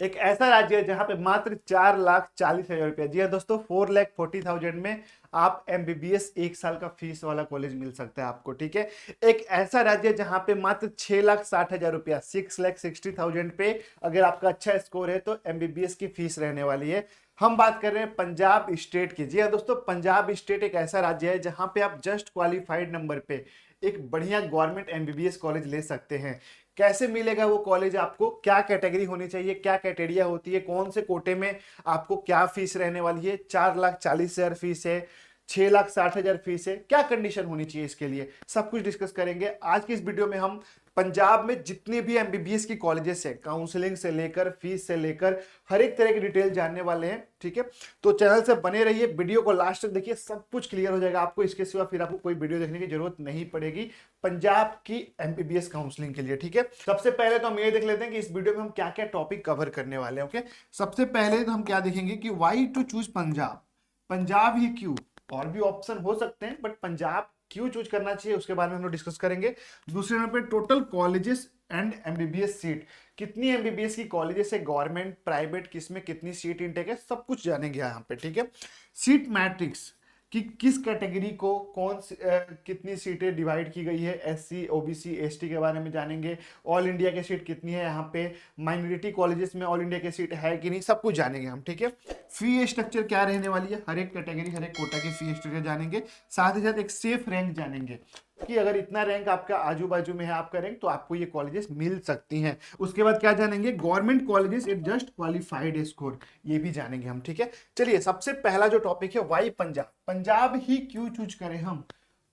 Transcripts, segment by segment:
एक ऐसा राज्य है जहां पे मात्र 4,40,000 रुपया, जी हाँ दोस्तों, 4,40,000 में आप एमबीबीएस एक साल का फीस वाला कॉलेज मिल सकता है आपको, ठीक है। एक ऐसा राज्य है जहां पे मात्र 6,60,000 रुपया, 6,60,000 पे अगर आपका अच्छा स्कोर है तो एमबीबीएस की फीस रहने वाली है। हम बात कर रहे हैं पंजाब स्टेट की। जी हाँ दोस्तों, पंजाब स्टेट एक ऐसा राज्य है जहां पे आप जस्ट क्वालिफाइड नंबर पे एक बढ़िया गवर्नमेंट एमबीबीएस कॉलेज ले सकते हैं। कैसे मिलेगा वो कॉलेज आपको, क्या कैटेगरी होनी चाहिए, क्या क्राइटेरिया होती है, कौन से कोटे में आपको क्या फीस रहने वाली है, 4,40,000 फीस है, 6,60,000 फीस है, क्या कंडीशन होनी चाहिए इसके लिए, सब कुछ डिस्कस करेंगे आज की इस वीडियो में। हम पंजाब में जितने भी एमबीबीएस की कॉलेजेस है, काउंसलिंग से लेकर फीस से लेकर हर एक तरह की डिटेल जानने वाले हैं, ठीक है। तो चैनल से बने रहिए, वीडियो को लास्ट तक देखिए, सब कुछ क्लियर हो जाएगा आपको। इसके सिवा फिर आपको कोई वीडियो देखने की जरूरत नहीं पड़ेगी पंजाब की एमबीबीएस काउंसलिंग के लिए, ठीक है। सबसे पहले तो हम ये देख लेते हैं कि इस वीडियो में हम क्या क्या टॉपिक कवर करने वाले हैं, ओके। सबसे पहले तो हम क्या देखेंगे कि why to choose Punjab, Punjab ही क्यों, और भी ऑप्शन हो सकते हैं बट पंजाब क्यों चूज करना चाहिए उसके बारे में हम लोग डिस्कस करेंगे। दूसरे नंबर पे total colleges and MBBS seat, कितनी एमबीबीएस की कॉलेजेस है, गवर्नमेंट प्राइवेट, किसमें कितनी सीट इनटेक है, सब कुछ जानेंगे यहाँ पे, ठीक है। सीट मैट्रिक्स कि किस कैटेगरी को कितनी सीटें डिवाइड की गई है, एससी ओबीसी एसटी के बारे में जानेंगे। ऑल इंडिया की सीट कितनी है यहाँ पे, माइनॉरिटी कॉलेजेस में ऑल इंडिया की सीट है कि नहीं, सब कुछ जानेंगे हम, ठीक है। फी स्ट्रक्चर क्या रहने वाली है, हर एक कैटेगरी हर एक कोटा की फी स्ट्रक्चर जानेंगे। साथ ही साथ एक सेफ रैंक जानेंगे कि अगर इतना रैंक आपका आजू बाजू में है आपका रैंक, तो आपको ये कॉलेजेस मिल सकती हैं। उसके बाद क्या जानेंगे, government colleges at just qualified score, ये भी जानेंगे हम, ठीक है। चलिए सबसे पहला जो टॉपिक है वाई पंजाब, पंजाब ही क्यों चूज करें हम,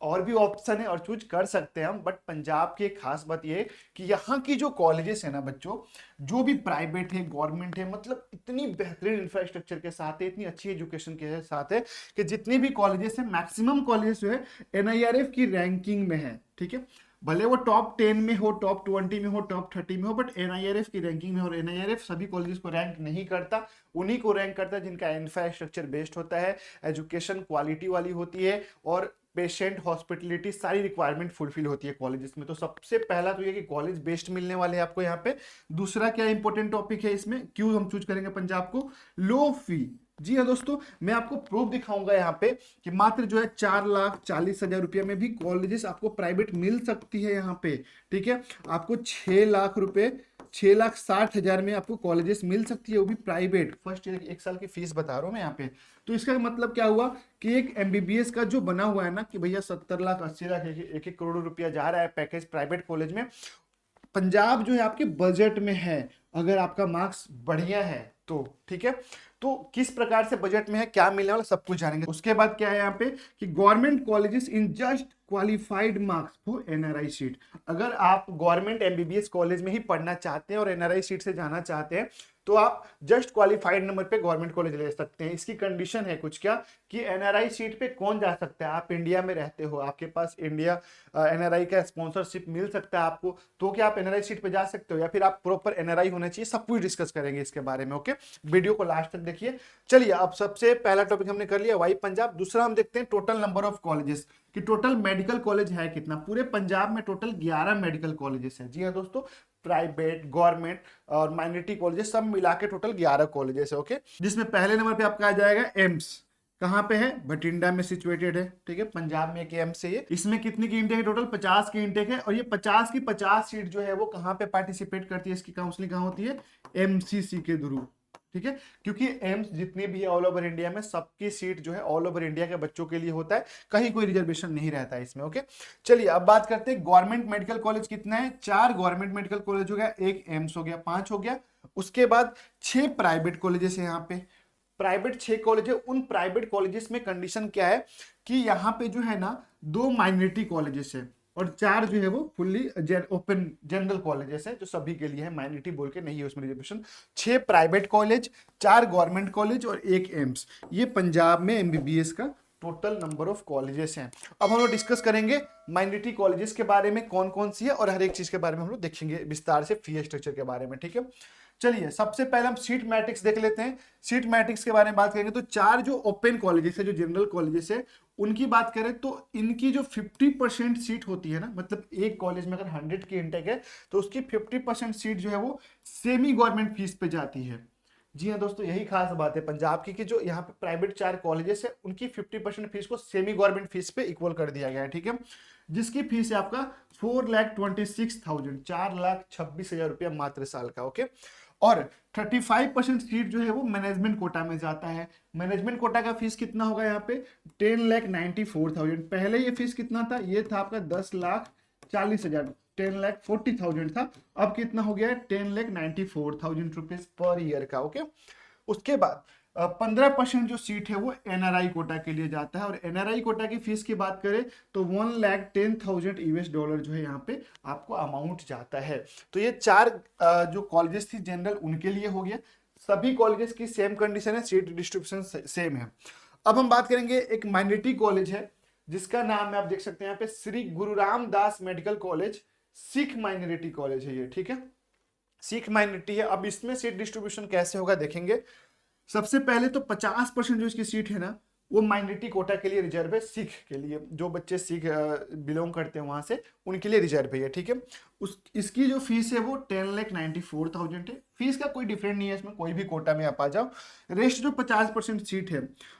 और भी ऑप्शन है और चूज कर सकते हैं हम, बट पंजाब की एक खास बात ये है कि यहाँ की जो कॉलेजेस है ना बच्चों, जो भी प्राइवेट है गवर्नमेंट है, मतलब इतनी बेहतरीन इंफ्रास्ट्रक्चर के साथ है, इतनी अच्छी एजुकेशन के साथ है कि जितनी भी कॉलेजेस है मैक्सिमम कॉलेजेस जो है एनआईआरएफ की रैंकिंग में है, ठीक है। भले वो टॉप 10 में हो, टॉप 20 में हो, टॉप 30 में हो, बट एनआईआरएफ की रैंकिंग में, और एनआईआरएफ सभी कॉलेजेस को रैंक नहीं करता, उन्हीं को रैंक करता है जिनका इंफ्रास्ट्रक्चर बेस्ड होता है, एजुकेशन क्वालिटी वाली होती है, और पेशेंट हॉस्पिटलिटी सारी रिक्वायरमेंट फुलफिल होती है कॉलेजेस में। तो सबसे पहला तो ये कि कॉलेज बेस्ड मिलने वाले हैं आपको यहाँ पे। दूसरा क्या इंपॉर्टेंट टॉपिक है इसमें, क्यों हम चूज करेंगे पंजाब को, लो फी। जी हाँ दोस्तों, मैं आपको प्रूफ दिखाऊंगा यहाँ पे कि मात्र जो है 4,40,000 रुपया में भी कॉलेजेस आपको प्राइवेट मिल सकती है यहाँ पे, ठीक है। आपको 6 लाख रुपए, 6,60,000 में आपको कॉलेजेस मिल सकती है, वो भी प्राइवेट। फर्स्ट ईयर एक साल की फीस बता रहा हूँ मैं यहाँ पे। तो इसका मतलब क्या हुआ कि एक एमबीबीएस का जो बना हुआ है ना कि भैया 70 लाख 80 लाख, एक एक करोड़ रुपया जा रहा है पैकेज प्राइवेट कॉलेज में, पंजाब जो है आपके बजट में है, अगर आपका मार्क्स बढ़िया है तो, ठीक है। तो किस प्रकार से बजट में है, क्या मिलने वाला, सब कुछ जानेंगे। उसके बाद क्या है यहाँ पे कि government colleges in just qualified marks for NRI seat, अगर आप गवर्नमेंट एमबीबीएस कॉलेज में ही पढ़ना चाहते हैं और एनआरआई सीट से जाना चाहते हैं, तो आप जस्ट क्वालिफाइड नंबर पे गवर्नमेंट कॉलेज ले सकते हैं। इसकी कंडीशन है कुछ क्या कि एनआरआई सीट पे कौन जा सकता है, आप इंडिया में रहते हो, आपके पास इंडिया एनआरआई का स्पॉन्सरशिप मिल सकता है आपको, तो क्या आप एनआरआई सीट पे जा सकते हो, या फिर आप प्रॉपर एनआरआई होना चाहिए, सब कुछ डिस्कस करेंगे इसके बारे में, ओके। वीडियो को लास्ट तक देखिए। चलिए अब सबसे पहला टॉपिक हमने कर लिया वाई पंजाब। दूसरा हम देखते हैं टोटल नंबर ऑफ कॉलेजेस, कि टोटल मेडिकल कॉलेज है कितना। पूरे पंजाब में टोटल 11 मेडिकल कॉलेजेस हैं। जी हाँ दोस्तों, प्राइवेट गवर्नमेंट और माइनॉरिटी कॉलेजेस सब मिला के टोटल 11 कॉलेजेस है, ओके। जिसमें पहले नंबर पे आपका आ जाएगा एम्स, कहाँ पे है, बठिंडा में सिचुएटेड है, ठीक है। पंजाब में एक एम्स है ये। इसमें कितनी की इंटेक है, टोटल 50 की इंटेक है, और ये 50 की 50 सीट जो है वो कहाँ पे पार्टिसिपेट करती है, इसकी काउंसलिंग कहाँ होती है, एमसीसी के थ्रू, ठीक है। क्योंकि एम्स जितनी भी है ऑल ओवर इंडिया में, सबकी सीट जो है ऑल ओवर इंडिया के बच्चों के लिए होता है, कहीं कोई रिजर्वेशन नहीं रहता है इसमें, ओके। चलिए अब बात करते हैं गवर्नमेंट मेडिकल कॉलेज कितना है, 4 गवर्नमेंट मेडिकल कॉलेज हो गया, एक एम्स हो गया, 5 हो गया। उसके बाद 6 प्राइवेट कॉलेजेस है यहाँ पे, प्राइवेट 6 कॉलेज है। उन प्राइवेट कॉलेजेस में कंडीशन क्या है कि यहाँ पे जो है ना 2 माइनॉरिटी कॉलेजेस है, और 4 जो है वो फुल्ली ओपन जनरल कॉलेजेस है, जो सभी के लिए है, माइनॉरिटी बोल के नहीं है उसमें reservation. 6 private college, 4 government college और एक एम्स, ये पंजाब में एमबीबीएस का टोटल नंबर ऑफ कॉलेजेस हैं। अब हम लोग डिस्कस करेंगे माइनॉरिटी कॉलेजेस के बारे में, कौन कौन सी है, और हर एक चीज के बारे में हम लोग देखेंगे विस्तार से, फी स्ट्रक्चर के बारे में, ठीक है। चलिए सबसे पहले हम सीट मैट्रिक्स देख लेते हैं। सीट मैट्रिक्स के बारे में बात करेंगे तो 4 जो ओपन कॉलेजेस है, जो जनरल कॉलेजेस है, उनकी बात करें तो इनकी जो 50% सीट होती है ना, मतलब एक कॉलेज में अगर 100 की इंटेक है तो उसकी 50% सीट जो है वो सेमी गवर्नमेंट फीस पे जाती है। जी हाँ दोस्तों, यही खास बात है पंजाब की कि जो यहाँ पे प्राइवेट 4 कॉलेजेस है उनकी 50% फीस को सेमी गवर्नमेंट फीस पे इक्वल कर दिया गया है, ठीक है। जिसकी फीस है आपका 4,26,000, 4,26,000 रुपया मात्र साल का, ओके। और 35% सीट जो है वो मैनेजमेंट कोटा में जाता है। मैनेजमेंट कोटा का फीस कितना होगा यहाँ पे 10,94,000। पहले ये फीस कितना था, ये था आपका 10,40,000, 10,40,000 था। अब कितना हो गया है 10,94,000 रुपीज पर ईयर का, ओके। उसके बाद 15% जो सीट है वो एनआरआई कोटा के लिए जाता है। और एनआरआई कोटा की फीस की बात करें तो $1,10,000 जो है यहाँ पे आपको अमाउंट जाता है। तो ये 4 जो कॉलेजेस थी जनरल उनके लिए हो गया। सभी कॉलेजेस की सेम कंडीशन है, सीट डिस्ट्रीब्यूशन सेम है। अब हम बात करेंगे एक माइनॉरिटी कॉलेज है जिसका नाम है, आप देख सकते हैं यहाँ पे, श्री गुरु Ramdas medical college. Sikh minority college है ये, ठीक है, सिख माइनॉरिटी है। अब इसमें सीट डिस्ट्रीब्यूशन कैसे होगा देखेंगे। सबसे पहले तो 50% जो इसकी सीट है ना वो माइनॉरिटी कोटा के लिए रिजर्व है, सिख के लिए, जो बच्चे सिख बिलोंग करते हैं वहां से उनके लिए रिजर्व है ये, ठीक है। इसकी जो फीस है वो 10,94,000 है। फीस का कोई डिफरेंट नहीं है इसमें, कोई भी कोटा में आप आ जाओ। रेस्ट जो 50% सीट है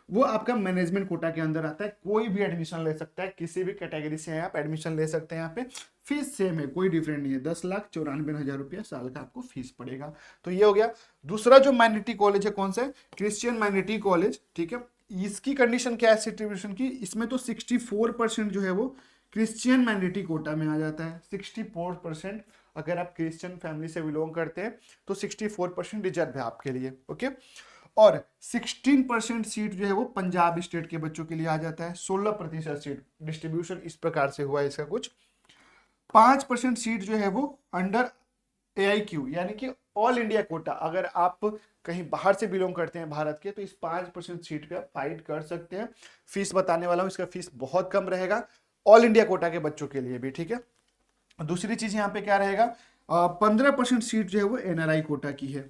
वो आपका मैनेजमेंट कोटा के अंदर आता है। कोई भी एडमिशन ले सकता है, किसी भी कैटेगरी से आप एडमिशन ले सकते हैं। यहाँ पे फीस सेम है, कोई डिफरेंट नहीं है। 10,94,000 रुपया साल का आपको फीस पड़ेगा। तो ये हो गया। दूसरा जो माइनॉरिटी कॉलेज है कौन सा है, क्रिश्चियन माइनॉरिटी कॉलेज, ठीक है। इसकी कंडीशन क्या है डिस्ट्रीब्यूशन की, इसमें तो 64% जो है वो क्रिश्चियन माइनॉरिटी कोटा में आ जाता है। 64%, अगर आप क्रिश्चियन फैमिली से बिलोंग करते हैं तो 64% रिजर्व है आपके लिए, ओके। और 16% सीट जो है वो पंजाब स्टेट के बच्चों के लिए आ जाता है। 16% सीट डिस्ट्रीब्यूशन इस प्रकार से हुआ है इसका कुछ। 5% सीट जो है वो अंडर AIQ यानी कि ऑल इंडिया कोटा। अगर आप कहीं बाहर से बिलोंग करते हैं भारत के तो इस 5% सीट पे आप फाइट कर सकते हैं। फीस बताने वाला हूं, इसका फीस बहुत कम रहेगा ऑल इंडिया कोटा के बच्चों के लिए भी, ठीक है। दूसरी चीज यहाँ पे क्या रहेगा, 15% सीट जो है वो NRI कोटा की है,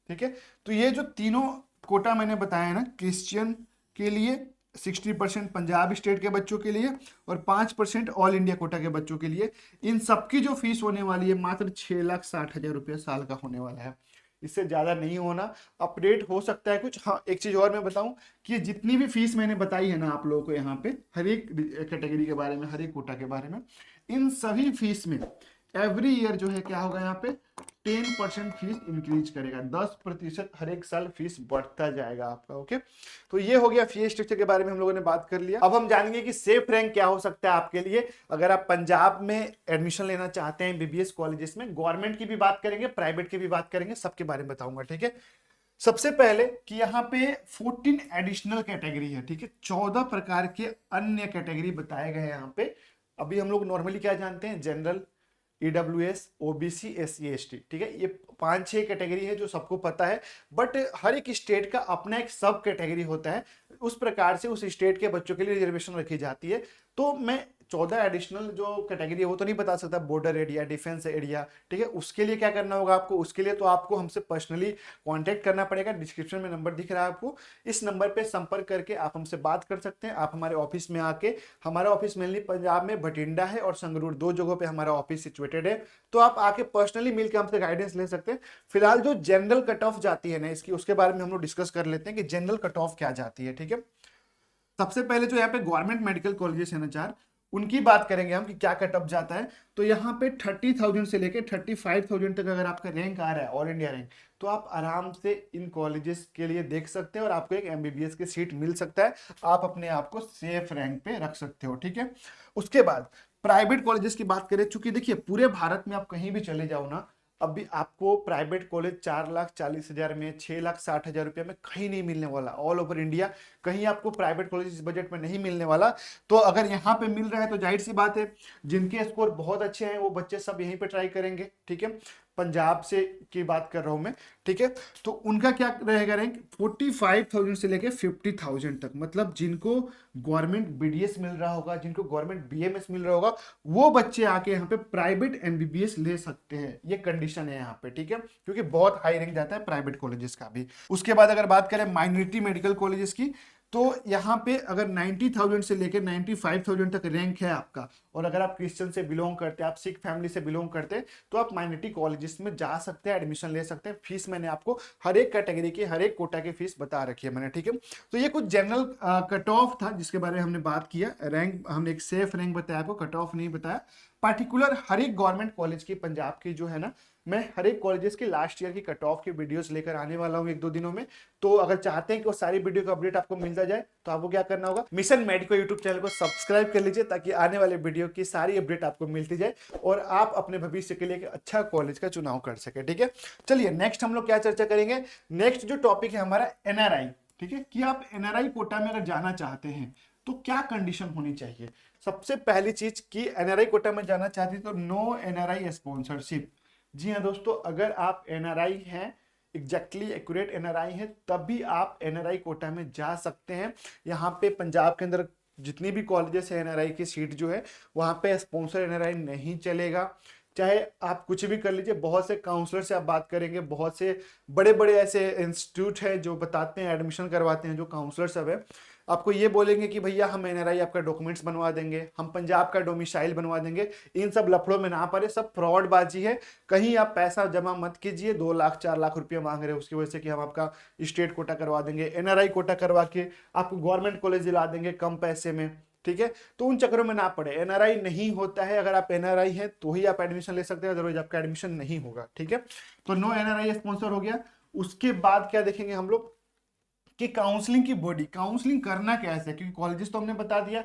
ठीक है। तो ये जो तीनों कोटा मैंने बताया ना, क्रिश्चियन के लिए 60%, पंजाब स्टेट के बच्चों के लिए, और 5% ऑल इंडिया कोटा के बच्चों के लिए, इन सबकी जो फीस होने वाली है मात्र 6,60,000 रुपया साल का होने वाला है। इससे ज्यादा नहीं होना। अपडेट हो सकता है कुछ। हाँ, एक चीज और मैं बताऊं कि जितनी भी फीस मैंने बताई है ना आप लोगों को यहाँ पे, हर एक कैटेगरी के बारे में, हर एक कोटा के बारे में, इन सभी फीस में एवरी ईयर जो है क्या होगा यहाँ पे 10% फीस इंक्रीज करेगा। 10% हर एक साल फीस बढ़ता जाएगा आपका, ओके। तो ये हो गया फीस स्ट्रक्चर के बारे में हम लोगों ने बात कर लिया। अब हम जानेंगे कि सेफ रैंक क्या हो सकता है आपके लिए अगर आप पंजाब में एडमिशन लेना चाहते हैं MBBS कॉलेजेस में। गवर्नमेंट की भी बात करेंगे, प्राइवेट की भी बात करेंगे, सबके बारे में बताऊंगा, ठीक है। सबसे पहले कि यहाँ पे 14 एडिशनल कैटेगरी है, ठीक है। 14 प्रकार के अन्य कैटेगरी बताए गए हैं यहाँ पे। अभी हम लोग नॉर्मली क्या जानते हैं, general, EWS, OBC, SC ST, ठीक है। ये 5-6 कैटेगरी है जो सबको पता है। बट हर एक स्टेट का अपना एक सब कैटेगरी होता है, उस प्रकार से उस स्टेट के बच्चों के लिए रिजर्वेशन रखी जाती है। तो मैं 14 एडिशनल जो कैटेगरी है वो तो नहीं बता सकता, बॉर्डर एरिया, डिफेंस एरिया, ठीक है। उसके लिए क्या करना होगा आपको, उसके लिए तो आपको हमसे पर्सनली कांटेक्ट करना पड़ेगा। डिस्क्रिप्शन में नंबर दिख रहा है आपको, इस नंबर पे संपर्क करके आप हमसे बात कर सकते हैं। आप हमारे ऑफिस में आके, हमारा ऑफिस मेनली पंजाब में भटिंडा है और संगरूर, 2 जगहों पे हमारा ऑफिस सिचुएटेड है। तो आप आके पर्सनली मिलकर हमसे गाइडेंस ले सकते हैं। फिलहाल जो जनरल कट ऑफ जाती है ना इसकी, उसके बारे में हम लोग डिस्कस कर लेते हैं कि जनरल कट ऑफ क्या जाती है, ठीक है। सबसे पहले जो यहाँ पे गवर्नमेंट मेडिकल कॉलेजेस है ना 4, उनकी बात करेंगे हम कि क्या कटअप जाता है। तो यहाँ पे 30,000 से लेके 35,000 तक अगर आपका रैंक आ रहा है, ऑल इंडिया रैंक, तो आप आराम से इन कॉलेजेस के लिए देख सकते हैं और आपको एक MBBS की सीट मिल सकता है। आप अपने आप को सेफ रैंक पे रख सकते हो, ठीक है। उसके बाद प्राइवेट कॉलेजेस की बात करें, चूंकि देखिए पूरे भारत में आप कहीं भी चले जाओ ना, अभी आपको प्राइवेट कॉलेज 4,40,000 में, 6,60,000 रुपये में कहीं नहीं मिलने वाला। ऑल ओवर इंडिया कहीं आपको प्राइवेट कॉलेज इस बजट में नहीं मिलने वाला। तो अगर यहाँ पे मिल रहा है तो जाहिर सी बात है जिनके स्कोर बहुत अच्छे हैं वो बच्चे सब यहीं पे ट्राई करेंगे, ठीक है। पंजाब से की बात कर रहा हूं मैं, ठीक है। तो उनका क्या रहेगा रैंक, 45,000 से लेके 50,000 तक, मतलब जिनको गवर्नमेंट बीडीएस मिल रहा होगा, जिनको गवर्नमेंट बीएमएस मिल रहा होगा, वो बच्चे आके यहाँ पे प्राइवेट एमबीबीएस ले सकते हैं। ये कंडीशन है यहाँ पे, ठीक है, क्योंकि बहुत हाई रैंक जाता है प्राइवेट कॉलेजेस का भी। उसके बाद अगर बात करें माइनॉरिटी मेडिकल कॉलेजेस की, तो यहाँ पे अगर 90,000 से लेकर 95,000 तक रैंक है आपका, और अगर आप क्रिश्चियन से बिलोंग करते हैं, आप सिख फैमिली से बिलोंग करते हैं, तो आप माइनॉरिटी कॉलेजेस में जा सकते हैं, एडमिशन ले सकते हैं। फीस मैंने आपको हर एक कैटेगरी की, हर एक कोटा की फीस बता रखी है मैंने, ठीक है। तो ये कुछ जनरल कट ऑफ था जिसके बारे में हमने बात किया। रैंक हमने एक सेफ रैंक बताया आपको, कट ऑफ नहीं बताया। पार्टिकुलर हर एक गवर्नमेंट कॉलेज की, पंजाब की जो है ना, मैं हर एक कॉलेजेस की लास्ट ईयर की कट ऑफ की वीडियोस लेकर आने वाला हूं 1-2 दिनों में। तो अगर चाहते हैं कि वो सारी वीडियो का अपडेट आपको मिलता जाए, तो आपको क्या करना होगा, मिशन मेडिको यूट्यूब चैनल को सब्सक्राइब कर लीजिए, ताकि आने वाले वीडियो की सारी अपडेट आपको मिलती जाए और आप अपने भविष्य के लिए एक अच्छा कॉलेज का चुनाव कर सके, ठीक है। चलिए नेक्स्ट हम लोग क्या चर्चा करेंगे। नेक्स्ट जो टॉपिक है हमारा एनआरआई, ठीक है, कि आप एनआरआई कोटा में अगर जाना चाहते हैं तो क्या कंडीशन होनी चाहिए। सबसे पहली चीज कि एनआरआई कोटा में जाना चाहते हैं तो नो एनआरआई स्पॉन्सरशिप। जी हाँ दोस्तों, अगर आप एनआरआई हैं, एग्जैक्टली एक्यूरेट एनआरआई है, तब भी आप एनआरआई कोटा में जा सकते हैं। यहाँ पे पंजाब के अंदर जितनी भी कॉलेजेस है, एनआरआई की सीट जो है वहाँ पे स्पॉन्सर एनआरआई नहीं चलेगा। चाहे आप कुछ भी कर लीजिए, बहुत से काउंसलर से आप बात करेंगे, बहुत से बड़े बड़े ऐसे इंस्टीट्यूट है जो बताते हैं, एडमिशन करवाते हैं, जो काउंसलर सब है, आपको ये बोलेंगे कि भैया हम एनआरआई आपका डॉक्यूमेंट्स बनवा देंगे, हम पंजाब का डोमिसाइल बनवा देंगे। इन सब लफड़ों में ना पड़े, सब फ्रॉडबाजी है। कहीं आप पैसा जमा मत कीजिए, 2 लाख 4 लाख रुपया मांग रहे हैं उसकी वजह से कि हम आपका स्टेट कोटा करवा देंगे, एनआरआई कोटा करवा के आपको गवर्नमेंट कॉलेज दिला देंगे कम पैसे में, ठीक है। तो उन चक्करों में ना पड़े, एनआरआई नहीं होता है। अगर आप एनआरआई हैं तो ही आप एडमिशन ले सकते हैं, अदरवाइज आपका एडमिशन नहीं होगा, ठीक है। तो नो एनआरआई स्पॉन्सर हो गया। उसके बाद क्या देखेंगे हम लोग कि काउंसलिंग की बॉडी, काउंसलिंग करना कैसे है, क्योंकि कॉलेजेस तो हमने बता दिया।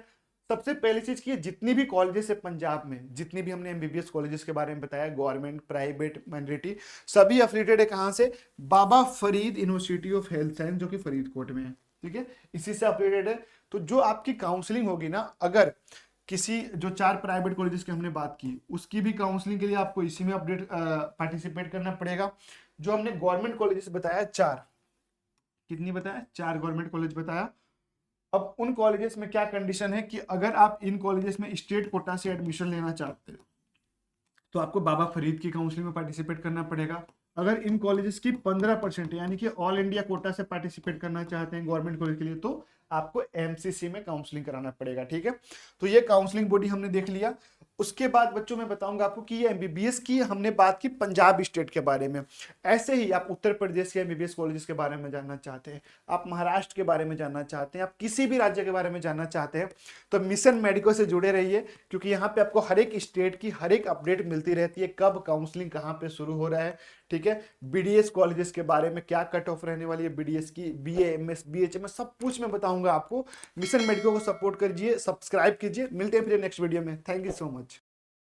सबसे पहली चीज की, जितनी भी कॉलेजेस है पंजाब में, जितनी भी हमने एमबीबीएस कॉलेजेस के बारे में बताया, गवर्नमेंट, प्राइवेट, माइनॉरिटी, सभी एफिलिएटेड है कहां से, Baba Farid university of health science, जो कि फरीदकोट में है, ठीक है, इसी से एफिलिएटेड है। तो जो आपकी काउंसलिंग होगी ना, अगर किसी जो 4 प्राइवेट कॉलेजेस की हमने बात की, उसकी भी काउंसलिंग के लिए आपको इसी में अपडेट पार्टिसिपेट करना पड़ेगा। जो हमने गवर्नमेंट कॉलेजेस बताया 4, कितनी बताया, 4 गवर्नमेंट कॉलेज बताया। अब उन कॉलेजेस में क्या कंडीशन है कि अगर आप इन कॉलेजेस में स्टेट कोटा से एडमिशन लेना चाहते हैं तो आपको बाबा फरीद की काउंसलिंग में पार्टिसिपेट करना पड़ेगा। अगर इन कॉलेजेस की 15% यानी कि ऑल इंडिया कोटा से पार्टिसिपेट करना चाहते हैं गवर्नमेंट कॉलेज के लिए, तो आपको एमसीसी में काउंसलिंग कराना पड़ेगा, ठीक है। तो ये काउंसलिंग बॉडी हमने देख लिया। उसके बाद बच्चों मैं बताऊंगा आपको कि ये एमबीबीएस की हमने बात की पंजाब स्टेट के बारे में। ऐसे ही आप उत्तर प्रदेश के एमबीबीएस कॉलेजेस के बारे में जानना चाहते हैं, आप महाराष्ट्र के बारे में जानना चाहते हैं, आप किसी भी राज्य के बारे में जानना चाहते हैं, तो मिशन मेडिको से जुड़े रहिए, क्योंकि यहाँ पे आपको हर एक स्टेट की हर एक अपडेट मिलती रहती है, कब काउंसलिंग कहाँ पे शुरू हो रहा है, ठीक है। बीडीएस कॉलेजेस के बारे में क्या कट ऑफ रहने वाली है, बीडीएस की, बीए, एमएस, बीएचएम, सब कुछ मैं बताऊंगा आपको। मिशन मेडिको को सपोर्ट कीजिए, सब्सक्राइब कीजिए। मिलते हैं फिर नेक्स्ट वीडियो में। Thank you so much.